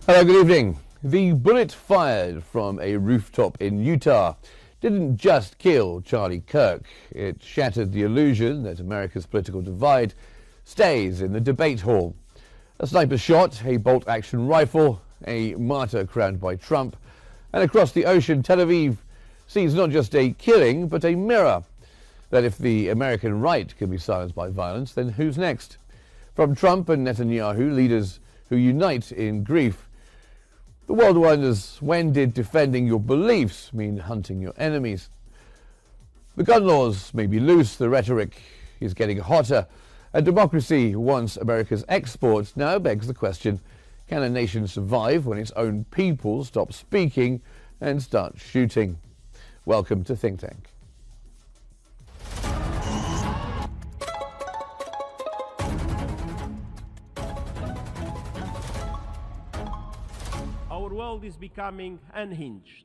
Hello, good evening. The bullet fired from a rooftop in Utah didn't just kill Charlie Kirk. It shattered the illusion that America's political divide stays in the debate hall. A sniper shot, a bolt-action rifle, a martyr crowned by Trump, and across the ocean, Tel Aviv sees not just a killing, but a mirror. That if the American right can be silenced by violence, then who's next? From Trump and Netanyahu, leaders who unite in grief, the world wonders, when did defending your beliefs mean hunting your enemies? The gun laws may be loose, the rhetoric is getting hotter, and democracy, once America's export, now begs the question, can a nation survive when its own people stop speaking and start shooting? Welcome to Think Tank. Our world is becoming unhinged.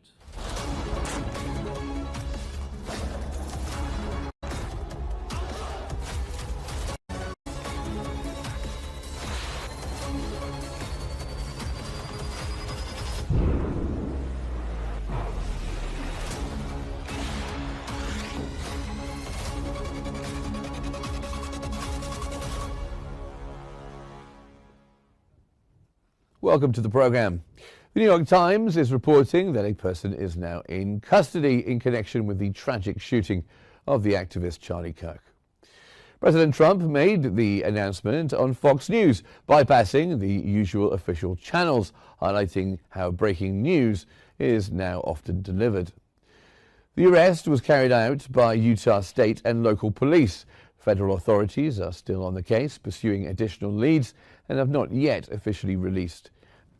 Welcome to the program. The New York Times is reporting that a person is now in custody in connection with the tragic shooting of the activist Charlie Kirk. President Trump made the announcement on Fox News, bypassing the usual official channels, highlighting how breaking news is now often delivered. The arrest was carried out by Utah state and local police. Federal authorities are still on the case, pursuing additional leads, and have not yet officially released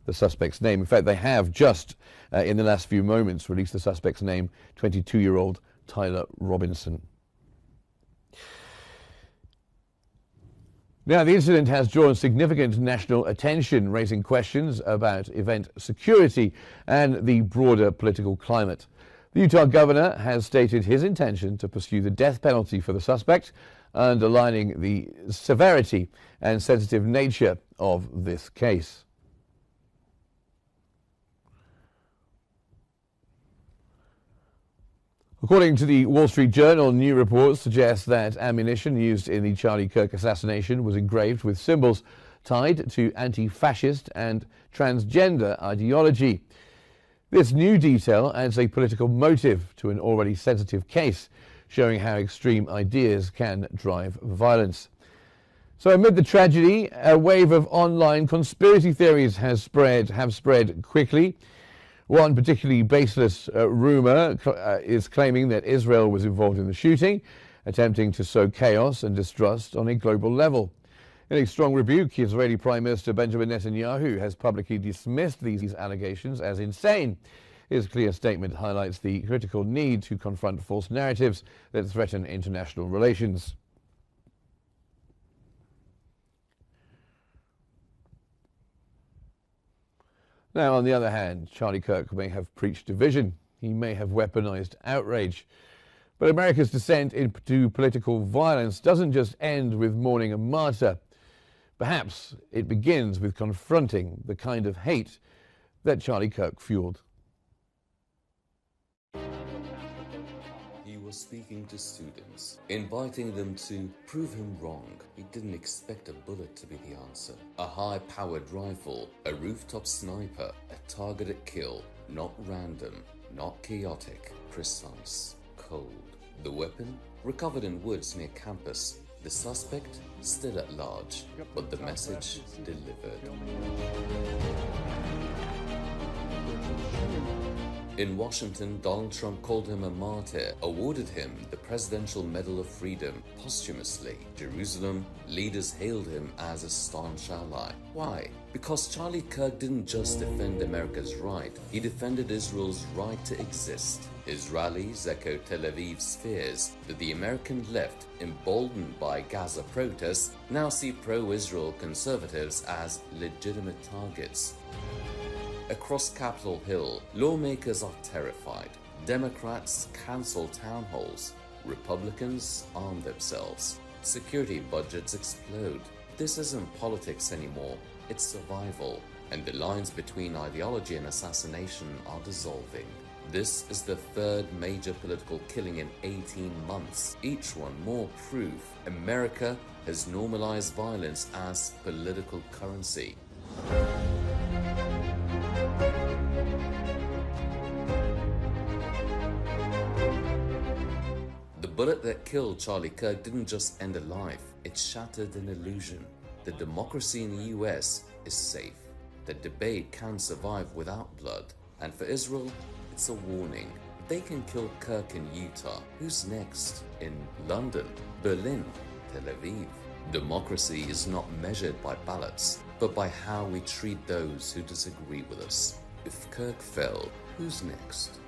the suspect's name. In fact, they have just, in the last few moments, released the suspect's name, 22-year-old Tyler Robinson. Now, the incident has drawn significant national attention, raising questions about event security and the broader political climate. The Utah governor has stated his intention to pursue the death penalty for the suspect, underlining the severity and sensitive nature of this case. According to the Wall Street Journal, new reports suggest that ammunition used in the Charlie Kirk assassination was engraved with symbols tied to anti-fascist and transgender ideology. This new detail adds a political motive to an already sensitive case, showing how extreme ideas can drive violence. So amid the tragedy, a wave of online conspiracy theories have spread quickly. One particularly baseless rumor is claiming that Israel was involved in the shooting, attempting to sow chaos and distrust on a global level. In a strong rebuke, Israeli Prime Minister Benjamin Netanyahu has publicly dismissed these allegations as insane. His clear statement highlights the critical need to confront false narratives that threaten international relations. Now, on the other hand, Charlie Kirk may have preached division. He may have weaponized outrage. But America's descent into political violence doesn't just end with mourning a martyr. Perhaps it begins with confronting the kind of hate that Charlie Kirk fueled. He was speaking to students, inviting them to prove him wrong. He didn't expect a bullet to be the answer. A high-powered rifle, a rooftop sniper, a targeted kill, not random, not chaotic, precise, cold. The weapon, recovered in woods near campus. The suspect, still at large, but the message delivered. In Washington, Donald Trump called him a martyr, awarded him the Presidential Medal of Freedom posthumously. Jerusalem, leaders hailed him as a staunch ally. Why? Because Charlie Kirk didn't just defend America's right, he defended Israel's right to exist. His rallies echoed Tel Aviv's fears that the American left, emboldened by Gaza protests, now see pro-Israel conservatives as legitimate targets. Across Capitol Hill, lawmakers are terrified. Democrats cancel town halls. Republicans arm themselves. Security budgets explode. This isn't politics anymore, it's survival. And the lines between ideology and assassination are dissolving. This is the third major political killing in 18 months, each one more proof America has normalized violence as political currency. The bullet that killed Charlie Kirk didn't just end a life, it shattered an illusion. The democracy in the US is safe. The debate can survive without blood. And for Israel, it's a warning. If they can kill Kirk in Utah, who's next? In London, Berlin, Tel Aviv? Democracy is not measured by ballots, but by how we treat those who disagree with us. If Kirk fell, who's next?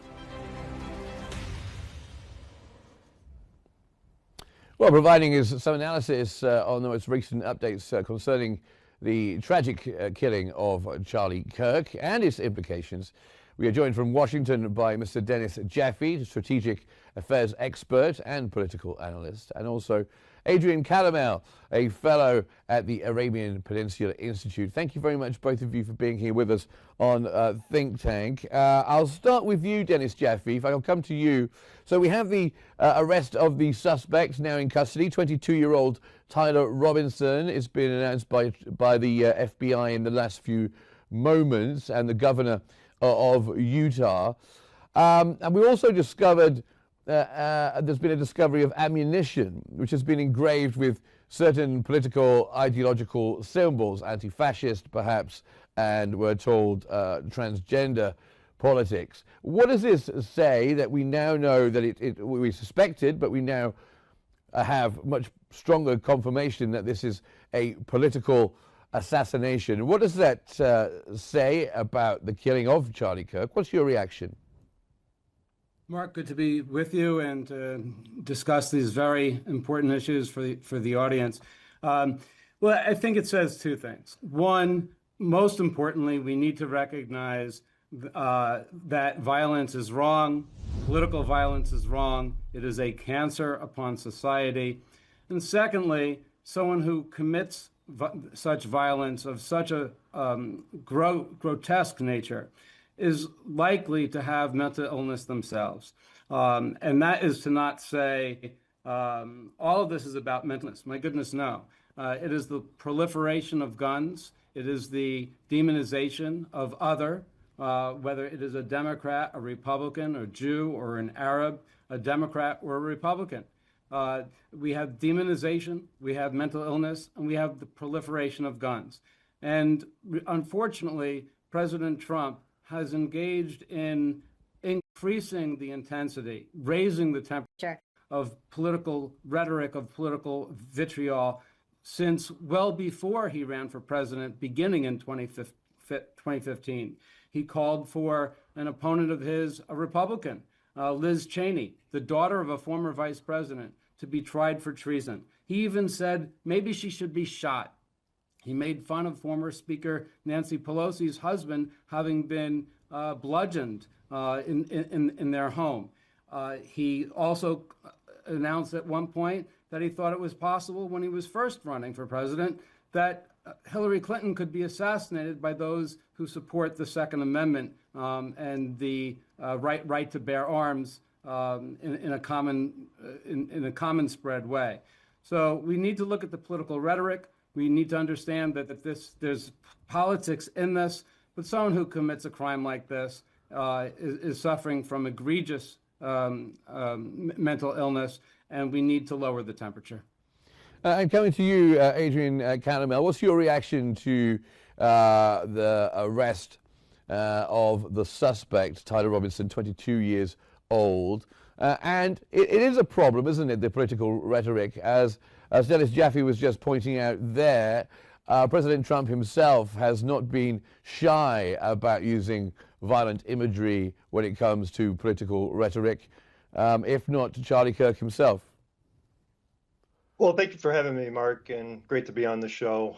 Well, providing us some analysis on the most recent updates concerning the tragic killing of Charlie Kirk and its implications. We are joined from Washington by Mr. Dennis Jaffe, strategic affairs expert and political analyst, and also Adrian Calamel, a fellow at the Arabian Peninsula Institute. Thank you very much, both of you, for being here with us on Think Tank. I'll start with you, Dennis Jaffe, if I'll come to you. So we have the arrest of the suspect now in custody, 22-year-old Tyler Robinson. It's been announced by the FBI in the last few moments, and the governor of Utah. And we also discovered there's been a discovery of ammunition, which has been engraved with certain political ideological symbols, anti-fascist perhaps, and we're told transgender politics. What does this say that we now know that we suspected, but we now have much stronger confirmation that this is a political assassination? What does that say about the killing of Charlie Kirk? What's your reaction? Mark, good to be with you and discuss these very important issues for the audience. Well, I think it says two things. One, most importantly, we need to recognize that violence is wrong. Political violence is wrong. It is a cancer upon society. And secondly, someone who commits such violence of such a grotesque nature is likely to have mental illness themselves. And that is to not say all of this is about mental illness. My goodness, no. It is the proliferation of guns. It is the demonization of other, whether it is a Democrat, a Republican, a Jew, or an Arab, a Democrat or a Republican. We have demonization, we have mental illness, and we have the proliferation of guns. And unfortunately, President Trump has engaged in increasing the intensity, raising the temperature of political rhetoric, of political vitriol, since well before he ran for president, beginning in 2015. He called for an opponent of his, a Republican, Liz Cheney, the daughter of a former vice president, to be tried for treason. He even said maybe she should be shot. He made fun of former Speaker Nancy Pelosi's husband having been bludgeoned in their home. He also announced at one point that he thought it was possible when he was first running for president that Hillary Clinton could be assassinated by those who support the Second Amendment and the right to bear arms in a common spread way. So we need to look at the political rhetoric. We need to understand that there's politics in this, but someone who commits a crime like this is suffering from egregious mental illness, and we need to lower the temperature. And coming to you, Adrian Calamel, what's your reaction to the arrest of the suspect, Tyler Robinson, 22 years old? And it is a problem, isn't it, the political rhetoric, as Dennis Jaffe was just pointing out there. President Trump himself has not been shy about using violent imagery when it comes to political rhetoric, if not to Charlie Kirk himself. Well, thank you for having me, Mark, and great to be on the show.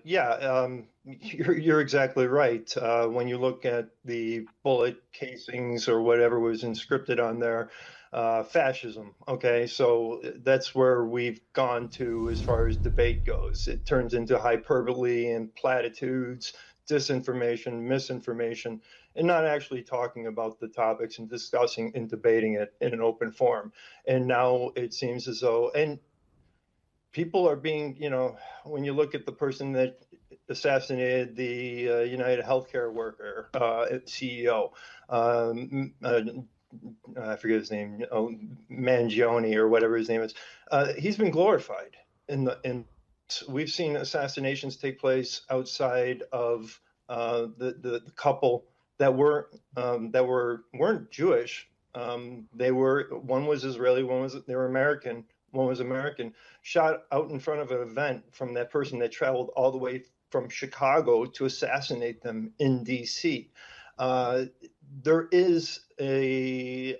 You're exactly right. When you look at the bullet casings or whatever was inscripted on there, fascism. Okay, so that's where we've gone to as far as debate goes. It turns into hyperbole and platitudes, disinformation, misinformation, and not actually talking about the topics and discussing and debating it in an open forum. And now it seems as though, and people are being, when you look at the person that assassinated the United Healthcare worker, CEO, I forget his name, Mangione or whatever his name is, he's been glorified in we've seen assassinations take place outside of the couple that weren't Jewish. One was Israeli, they were American, one was American, shot out in front of an event from that person that traveled all the way from Chicago to assassinate them in D.C. There is this.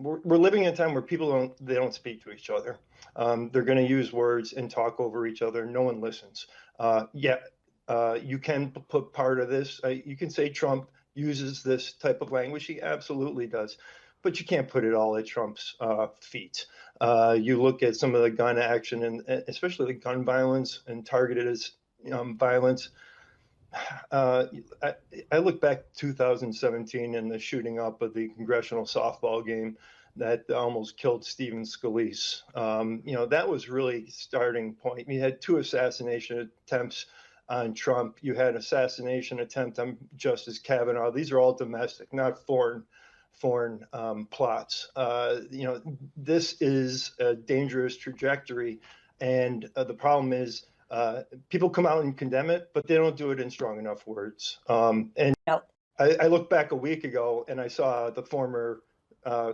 We're living in a time where people don't speak to each other. They're going to use words and talk over each other. No one listens. You can put part of this. You can say Trump uses this type of language. He absolutely does. But you can't put it all at Trump's feet. You look at some of the gun action, and especially the gun violence and targeted violence. I look back 2017 and the shooting up of the congressional softball game that almost killed Stephen Scalise. That was really starting point. You had 2 assassination attempts on Trump. You had assassination attempt on Justice Kavanaugh. These are all domestic, not foreign plots. This is a dangerous trajectory, and the problem is people come out and condemn it, but they don't do it in strong enough words. I looked back a week ago and I saw the former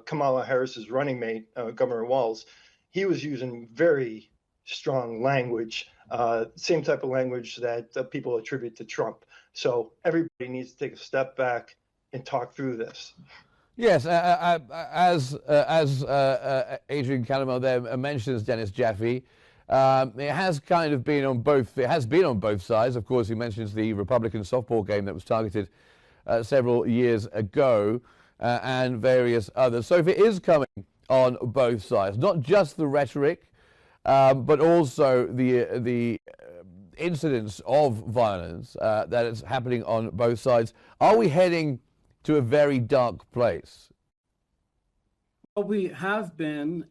Kamala Harris's running mate, Governor Walz. He was using very strong language, same type of language that people attribute to Trump. So everybody needs to take a step back and talk through this. Yes, as Adrian Calamel there mentions, Dennis Jaffe, it has kind of been on both. It has been on both sides. Of course, he mentions the Republican softball game that was targeted several years ago, and various others. So if it is coming on both sides, not just the rhetoric, but also the incidents of violence that is happening on both sides, are we heading to a very dark place? Well, we have been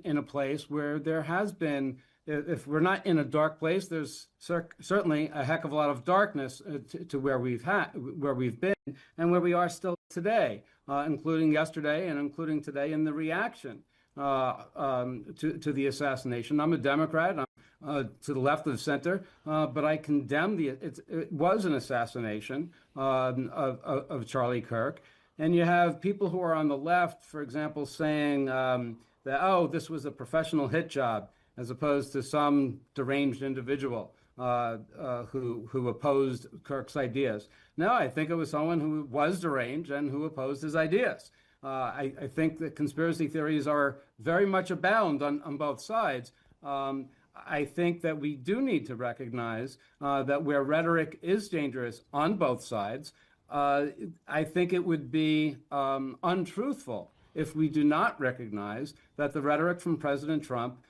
in a place where there has been, if we're not in a dark place, there's certainly a heck of a lot of darkness to where we've been and where we are still today, including yesterday and including today in the reaction to the assassination. I'm a Democrat. I'm to the left of the center, but I condemn it was an assassination of Charlie Kirk. And you have people who are on the left, for example, saying that, oh, this was a professional hit job, as opposed to some deranged individual who opposed Kirk's ideas. No, I think it was someone who was deranged and who opposed his ideas. I think that conspiracy theories are very much abound on both sides. I think that we do need to recognize that where rhetoric is dangerous on both sides, I think it would be untruthful if we do not recognize that the rhetoric from President Trump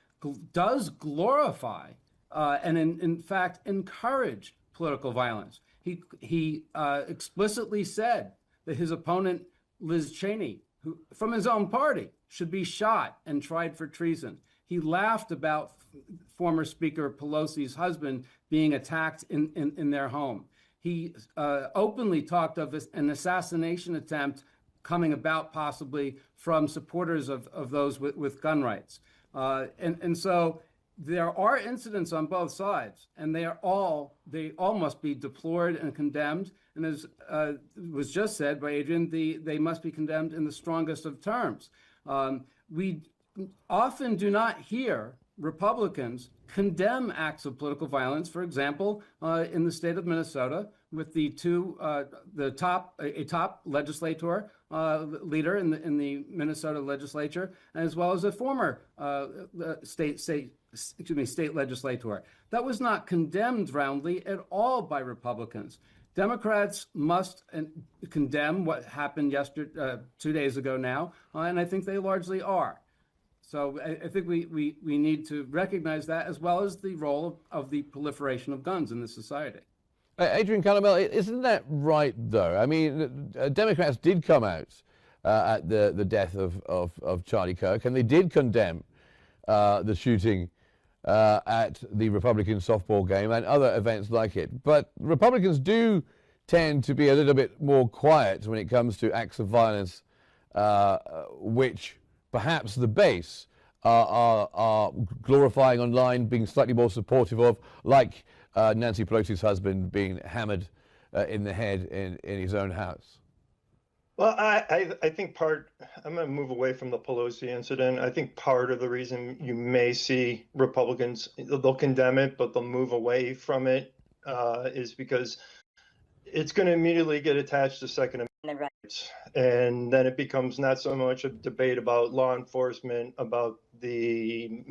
does glorify and in fact encourage political violence. He explicitly said that his opponent, Liz Cheney, who from his own party, should be shot and tried for treason. He laughed about former Speaker Pelosi's husband being attacked in their home. He openly talked of an assassination attempt coming about possibly from supporters of those with gun rights. And so there are incidents on both sides, and they all must be deplored and condemned. And as was just said by Adrian, they must be condemned in the strongest of terms. We often do not hear Republicans condemn acts of political violence, for example, in the state of Minnesota, with the top legislator leader in the Minnesota legislature, as well as a former state legislator. That was not condemned roundly at all by Republicans. Democrats must condemn what happened 2 days ago now, and I think they largely are. So I think we need to recognize that, as well as the role of the proliferation of guns in this society. Adrian Calamel, isn't that right, though? I mean, Democrats did come out at the death of Charlie Kirk, and they did condemn the shooting at the Republican softball game and other events like it. But Republicans do tend to be a little bit more quiet when it comes to acts of violence, which perhaps the base are glorifying online, being slightly more supportive of, like Nancy Pelosi's husband being hammered in the head in his own house. Well, I think I'm going to move away from the Pelosi incident. I think part of the reason you may see Republicans, they'll condemn it, but they'll move away from it, is because it's going to immediately get attached to Second Amendment rights. And then it becomes not so much a debate about law enforcement, about the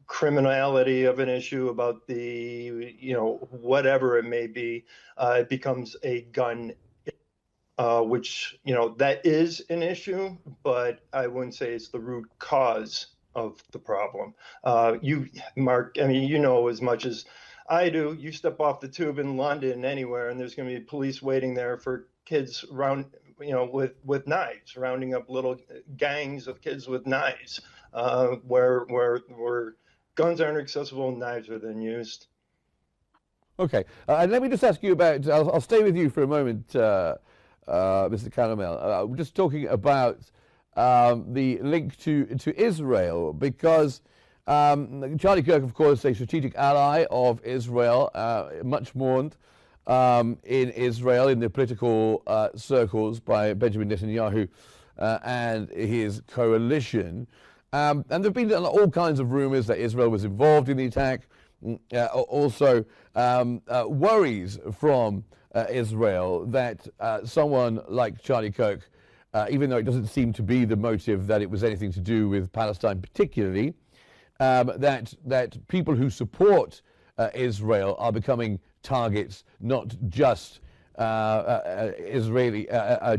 criminality of an issue, about the, whatever it may be. It becomes a gun, which, that is an issue, but I wouldn't say it's the root cause of the problem. Mark, I mean, as much as I do, you step off the tube in London, anywhere, and there's going to be police waiting there for kids with knives, rounding up little gangs of kids with knives, where guns aren't accessible and knives are then used. Okay, and let me just ask you about, I'll stay with you for a moment, Mr. Calamel. We're just talking about the link to Israel, because Charlie Kirk, of course, a strategic ally of Israel, much mourned in Israel, in the political circles, by Benjamin Netanyahu and his coalition. And there have been all kinds of rumors that Israel was involved in the attack. Also worries from Israel that someone like Charlie Kirk, even though it doesn't seem to be the motive that it was anything to do with Palestine particularly, that people who support Israel are becoming targets, not just Israeli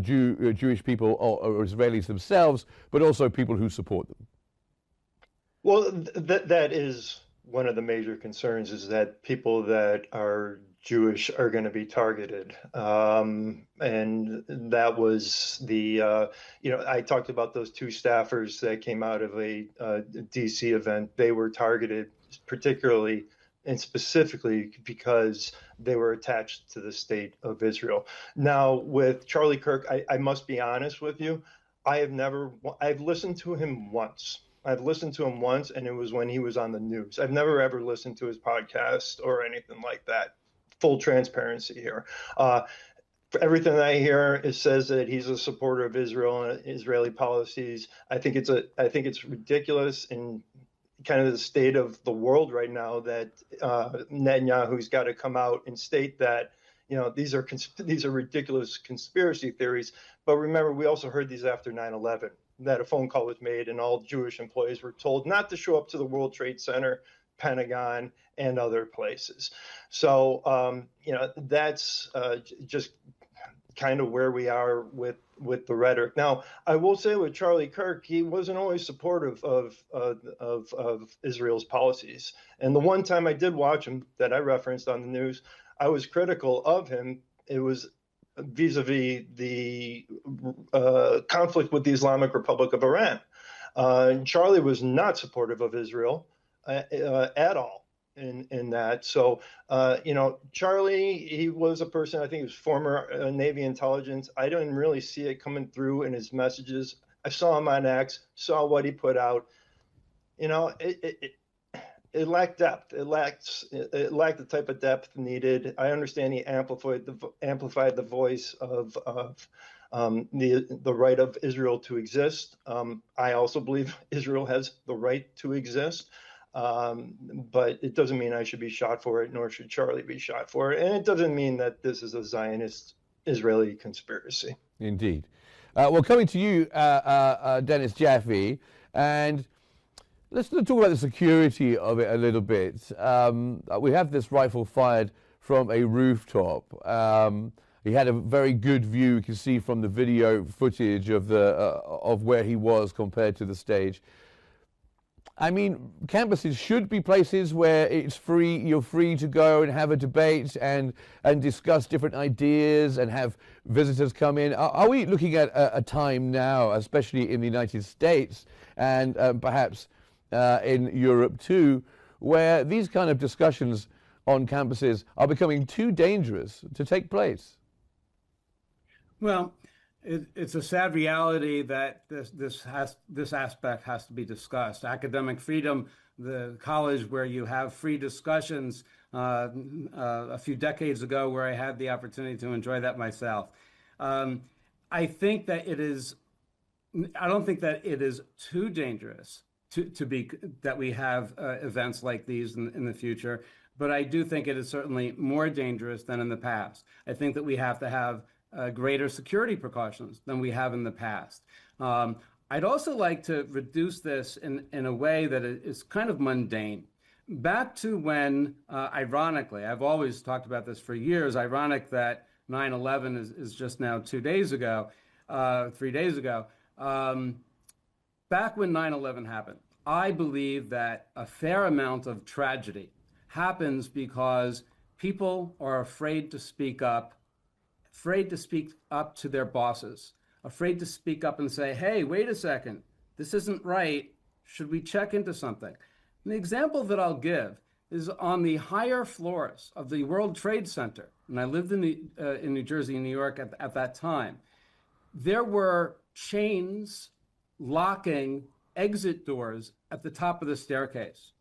Jewish people or Israelis themselves, but also people who support them. Well, that is one of the major concerns, is that people that are Jewish are going to be targeted. And that was the, I talked about those two staffers that came out of a DC event. They were targeted particularly and specifically because they were attached to the state of Israel. Now, with Charlie Kirk, I must be honest with you. I've listened to him once. And it was when he was on the news. I've never ever listened to his podcast or anything like that. Full transparency here. For everything that I hear, it says that he's a supporter of Israel and Israeli policies. I think it's ridiculous in kind of the state of the world right now that Netanyahu's got to come out and state that these are ridiculous conspiracy theories. But remember, we also heard these after 9/11. That a phone call was made and all Jewish employees were told not to show up to the World Trade Center, Pentagon, and other places. So, that's just kind of where we are with the rhetoric. Now, I will say with Charlie Kirk, he wasn't always supportive of Israel's policies. And the one time I did watch him that I referenced on the news, I was critical of him. It was vis-a-vis the conflict with the Islamic Republic of Iran. Charlie was not supportive of Israel at all in that. So, Charlie, he was a person, I think he was former Navy intelligence. I didn't really see it coming through in his messages. I saw him on X, saw what he put out. It lacked depth. It lacked the type of depth needed. I understand he amplified the voice of the right of Israel to exist. I also believe Israel has the right to exist. But it doesn't mean I should be shot for it, nor should Charlie be shot for it. And it doesn't mean that this is a Zionist Israeli conspiracy. Indeed. Well, coming to you, Dennis Jaffe, and let's talk about the security of it a little bit. We have this rifle fired from a rooftop. He had a very good view, you can see from the video footage of where he was compared to the stage. I mean, campuses should be places where it's free, you're free to go and have a debate and discuss different ideas and have visitors come in. Are we looking at a time now, especially in the United States and perhaps in Europe too, where these kind of discussions on campuses are becoming too dangerous to take place? Well, it's a sad reality that this aspect has to be discussed. Academic freedom, the college where you have free discussions, a few decades ago where I had the opportunity to enjoy that myself. I think that I don't think that it is too dangerous that we have events like these in the future, but I do think it is certainly more dangerous than in the past. I think that we have to have greater security precautions than we have in the past. I'd also like to reduce this in a way that is kind of mundane. Back to when, ironically, I've always talked about this for years, ironic that 9/11 is just now 2 days ago, 3 days ago. Back when 9/11 happened, I believe that a fair amount of tragedy happens because people are afraid to speak up to their bosses, afraid to speak up and say, hey, wait a second, this isn't right. Should we check into something? And the example that I'll give is on the higher floors of the World Trade Center. And I lived in New Jersey and New York at that time. There were chains locking exit doors at the top of the staircase.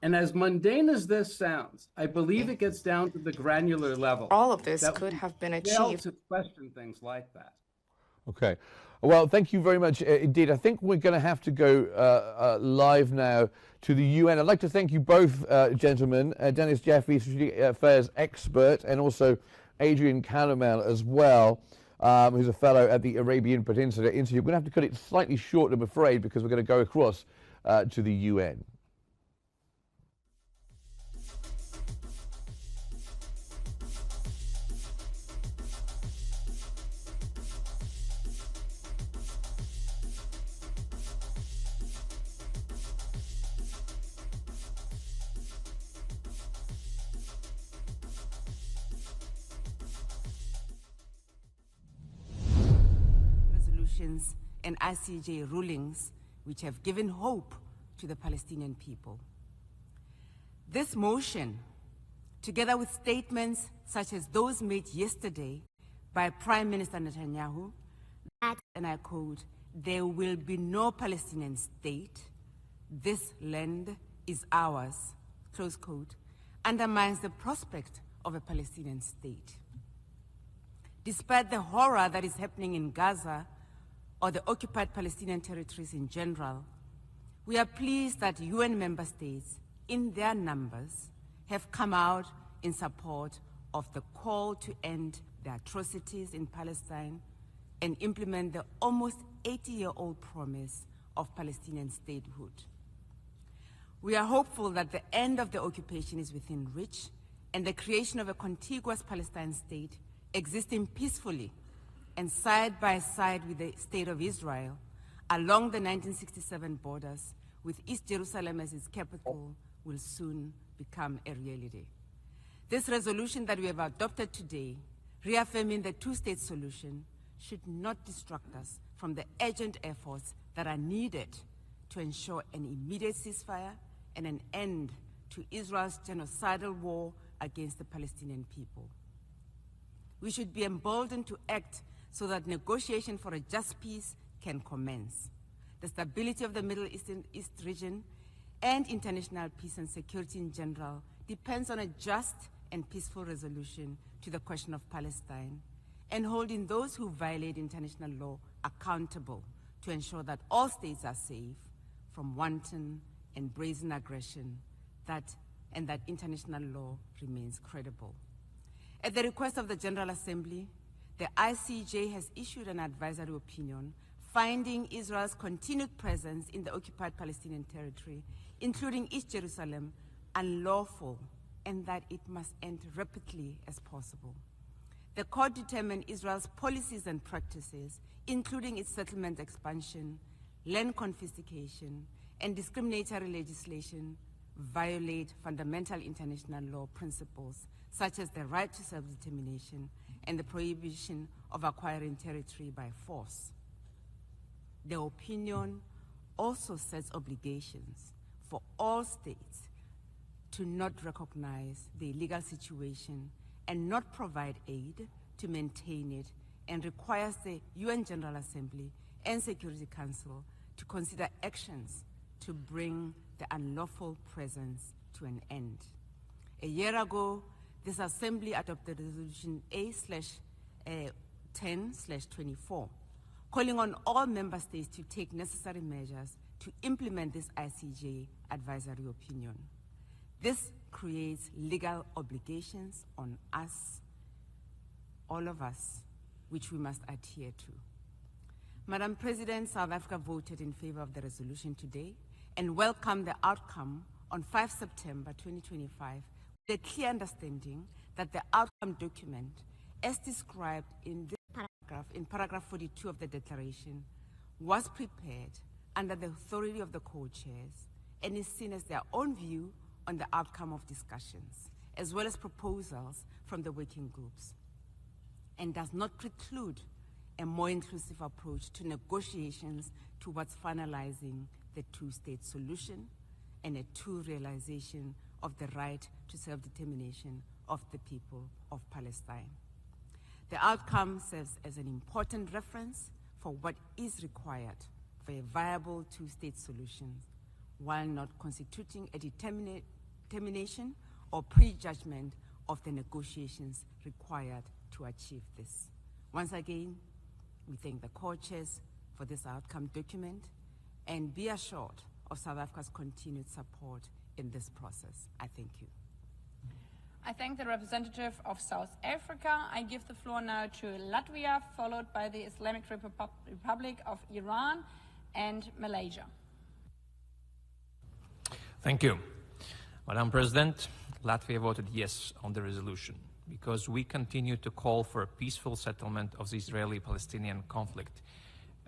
And as mundane as this sounds, I believe it gets down to the granular level. All of this could have been achieved. To question things like that. Okay. Well, thank you very much indeed. I think we're going to have to go live now to the UN. I'd like to thank you both, gentlemen, Dennis Jaffe, Strategic Affairs expert, and also Adrian Caramel as well, who's a fellow at the Arabian Peninsula Institute. We're going to have to cut it slightly short, I'm afraid, because we're going to go across to the UN. And ICJ rulings which have given hope to the Palestinian people. This motion, together with statements such as those made yesterday by Prime Minister Netanyahu, that, and I quote, "There will be no Palestinian state, this land is ours," close quote, undermines the prospect of a Palestinian state. Despite the horror that is happening in Gaza, or the occupied Palestinian territories in general, we are pleased that UN member states, in their numbers, have come out in support of the call to end the atrocities in Palestine and implement the almost 80-year-old promise of Palestinian statehood. We are hopeful that the end of the occupation is within reach and the creation of a contiguous Palestine state existing peacefully and side by side with the State of Israel along the 1967 borders, with East Jerusalem as its capital, will soon become a reality. This resolution that we have adopted today, reaffirming the two-state solution, should not distract us from the urgent efforts that are needed to ensure an immediate ceasefire and an end to Israel's genocidal war against the Palestinian people. We should be emboldened to act so that negotiation for a just peace can commence. The stability of the Middle East region and international peace and security in general depends on a just and peaceful resolution to the question of Palestine, and holding those who violate international law accountable to ensure that all states are safe from wanton and brazen aggression, and that international law remains credible. At the request of the General Assembly, the ICJ has issued an advisory opinion finding Israel's continued presence in the occupied Palestinian territory, including East Jerusalem, unlawful, and that it must end rapidly as possible. The court determined Israel's policies and practices, including its settlement expansion, land confiscation, and discriminatory legislation, violate fundamental international law principles such as the right to self-determination and the prohibition of acquiring territory by force. The opinion also sets obligations for all states to not recognize the illegal situation and not provide aid to maintain it, and requires the UN General Assembly and Security Council to consider actions to bring the unlawful presence to an end. A year ago, this Assembly adopted Resolution A/10/24, calling on all member states to take necessary measures to implement this ICJ advisory opinion. This creates legal obligations on us, all of us, which we must adhere to. Madam President, South Africa voted in favor of the resolution today and welcomed the outcome on 5 September 2025 with a clear understanding that the outcome document, as described in this paragraph, in paragraph 42 of the declaration, was prepared under the authority of the co-chairs and is seen as their own view on the outcome of discussions, as well as proposals from the working groups, and does not preclude a more inclusive approach to negotiations towards finalizing the two-state solution and a true realization of the right to self-determination of the people of Palestine. The outcome serves as an important reference for what is required for a viable two-state solution, while not constituting a determination or prejudgment of the negotiations required to achieve this. Once again, we thank the co-chairs for this outcome document and be assured of South Africa's continued support in this process. I thank you. I thank the representative of South Africa. I give the floor now to Latvia, followed by the Islamic Republic of Iran and Malaysia. Thank you. Madam President, Latvia voted yes on the resolution because we continue to call for a peaceful settlement of the Israeli-Palestinian conflict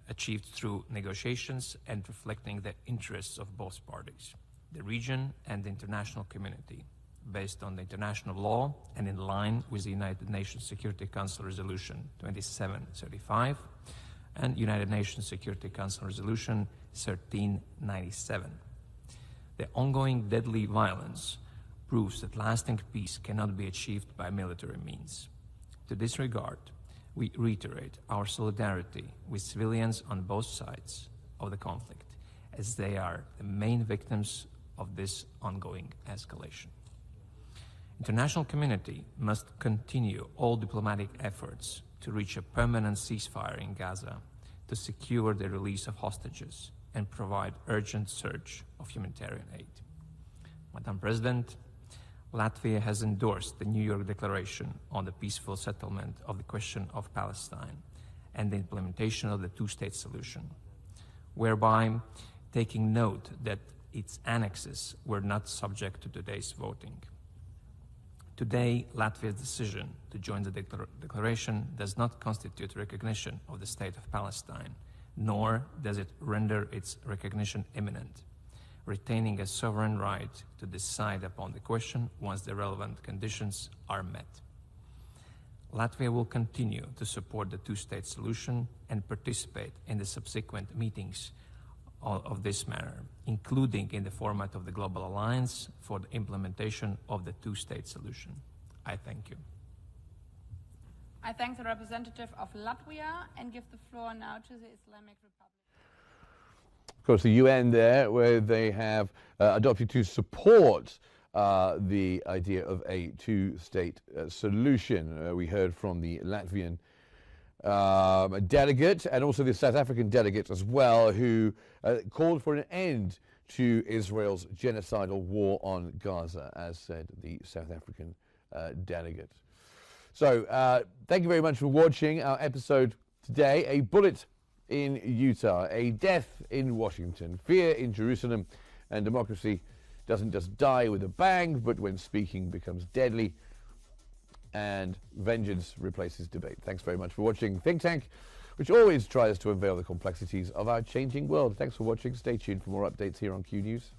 achieved through negotiations and reflecting the interests of both parties, the region and the international community, based on the international law and in line with the United Nations Security Council Resolution 2735 and United Nations Security Council Resolution 1397. The ongoing deadly violence proves that lasting peace cannot be achieved by military means. To this regard, we reiterate our solidarity with civilians on both sides of the conflict, as they are the main victims of this ongoing escalation. International community must continue all diplomatic efforts to reach a permanent ceasefire in Gaza, to secure the release of hostages and provide urgent surge of humanitarian aid. Madam President, Latvia has endorsed the New York Declaration on the peaceful settlement of the question of Palestine and the implementation of the two-state solution, whereby taking note that its annexes were not subject to today's voting. Today, Latvia's decision to join the declaration does not constitute recognition of the state of Palestine, nor does it render its recognition imminent, retaining a sovereign right to decide upon the question once the relevant conditions are met. Latvia will continue to support the two-state solution and participate in the subsequent meetings of this matter, including in the format of the Global Alliance for the implementation of the two-state solution. I thank you. I thank the representative of Latvia and give the floor now to the Islamic Republic. Of course, the UN there, where they have adopted to support the idea of a two-state solution. We heard from the Latvian delegate, and also the South African delegate as well, who called for an end to Israel's genocidal war on Gaza, as said the South African delegate. So thank you very much for watching our episode today. A bullet in Utah, a death in Washington, fear in Jerusalem, and democracy doesn't just die with a bang, but when speaking becomes deadly, and vengeance replaces debate. Thanks very much for watching Think Tank, which always tries to unveil the complexities of our changing world. Thanks for watching. Stay tuned for more updates here on Q News.